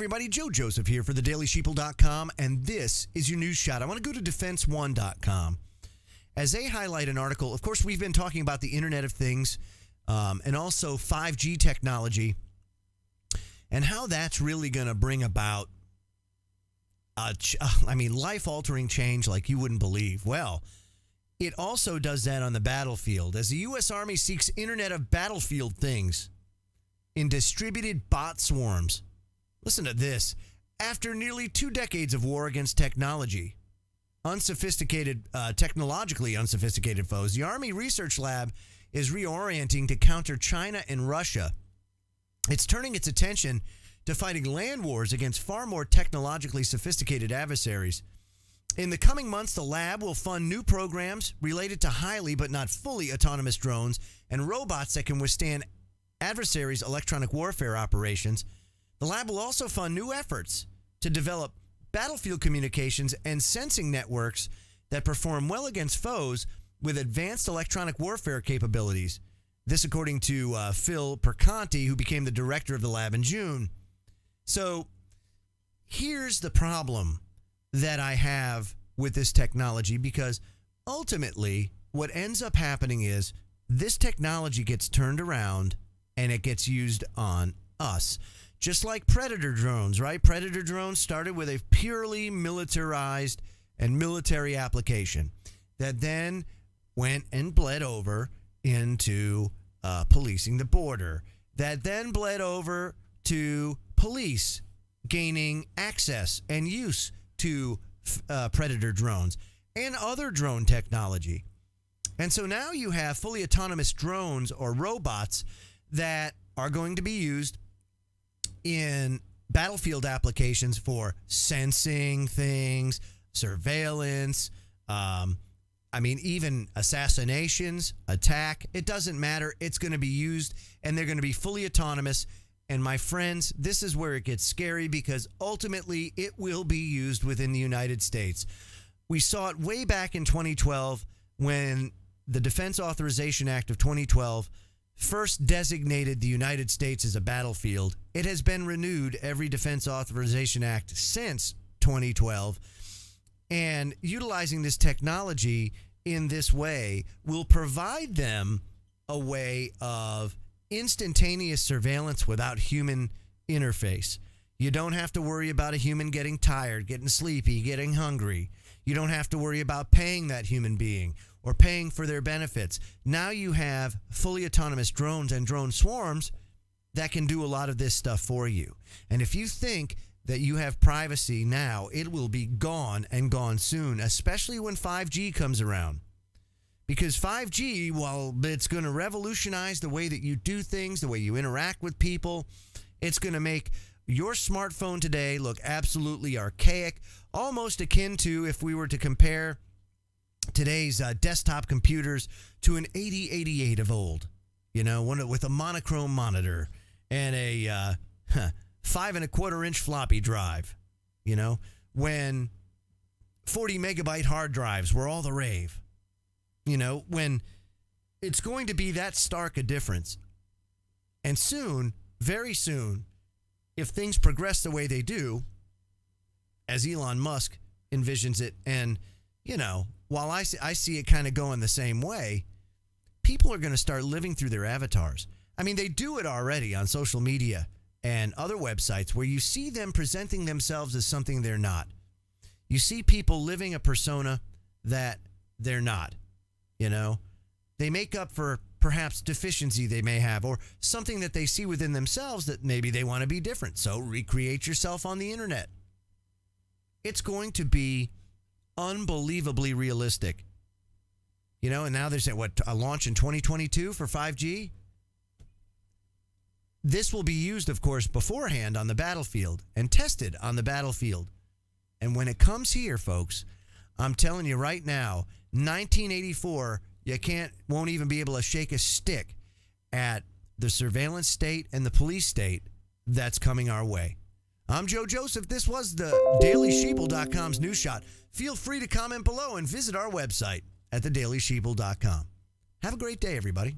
everybody, Joe Joseph here for thedailysheeple.com, and this is your news shot. I want to go to defense1.com as they highlight an article. Of course, we've been talking about the Internet of Things and also 5G technology and how that's really going to bring about, life-altering change like you wouldn't believe. Well, it also does that on the battlefield as the U.S. Army seeks Internet of Battlefield Things in distributed bot swarms. Listen to this. After nearly 2 decades of war against technologically unsophisticated foes, the Army Research Lab is reorienting to counter China and Russia. It's turning its attention to fighting land wars against far more technologically sophisticated adversaries. In the coming months, the lab will fund new programs related to highly but not fully autonomous drones and robots that can withstand adversaries' electronic warfare operations. The lab will also fund new efforts to develop battlefield communications and sensing networks that perform well against foes with advanced electronic warfare capabilities. This according to Phil Perconti, who became the director of the lab in June. So here's the problem that I have with this technology, because ultimately what ends up happening is this technology gets turned around and it gets used on us. Just like Predator drones, right? Predator drones started with a purely militarized and military application that then went and bled over into policing the border, that then bled over to police gaining access and use to Predator drones and other drone technology. And so now you have fully autonomous drones or robots that are going to be used in battlefield applications for sensing things, surveillance, even assassinations, attack. It doesn't matter. It's going to be used, and they're going to be fully autonomous. And my friends, this is where it gets scary, because ultimately it will be used within the United States. We saw it way back in 2012 when the Defense Authorization Act of 2012 first designated the United States as a battlefield. It has been renewed every Defense Authorization Act since 2012. And utilizing this technology in this way will provide them a way of instantaneous surveillance without human interface. You don't have to worry about a human getting tired, getting sleepy, getting hungry. You don't have to worry about paying that human being or paying for their benefits. Now you have fully autonomous drones and drone swarms that can do a lot of this stuff for you. And if you think that you have privacy now, it will be gone, and gone soon, especially when 5G comes around. Because 5G, while it's going to revolutionize the way that you do things, the way you interact with people, it's going to make your smartphone today look absolutely archaic, almost akin to if we were to compare today's desktop computers to an 8088 of old, one with a monochrome monitor and a 5 1/4 inch floppy drive, when 40 megabyte hard drives were all the rave, when it's going to be that stark a difference. And soon, very soon, if things progress the way they do, as Elon Musk envisions it, and, while I see it kind of going the same way, people are going to start living through their avatars. I mean, they do it already on social media and other websites where you see them presenting themselves as something they're not. You see people living a persona that they're not, They make up for perhaps deficiency they may have or something that they see within themselves that maybe they want to be different. So recreate yourself on the internet. It's going to be unbelievably realistic. And now they're saying, a launch in 2022 for 5G? This will be used, of course, beforehand on the battlefield and tested on the battlefield. And when it comes here, folks, I'm telling you right now, 1984, you won't even be able to shake a stick at the surveillance state and the police state that's coming our way. I'm Joe Joseph. This was the dailysheeple.com's News Shot. Feel free to comment below and visit our website at thedailysheeple.com. Have a great day, everybody.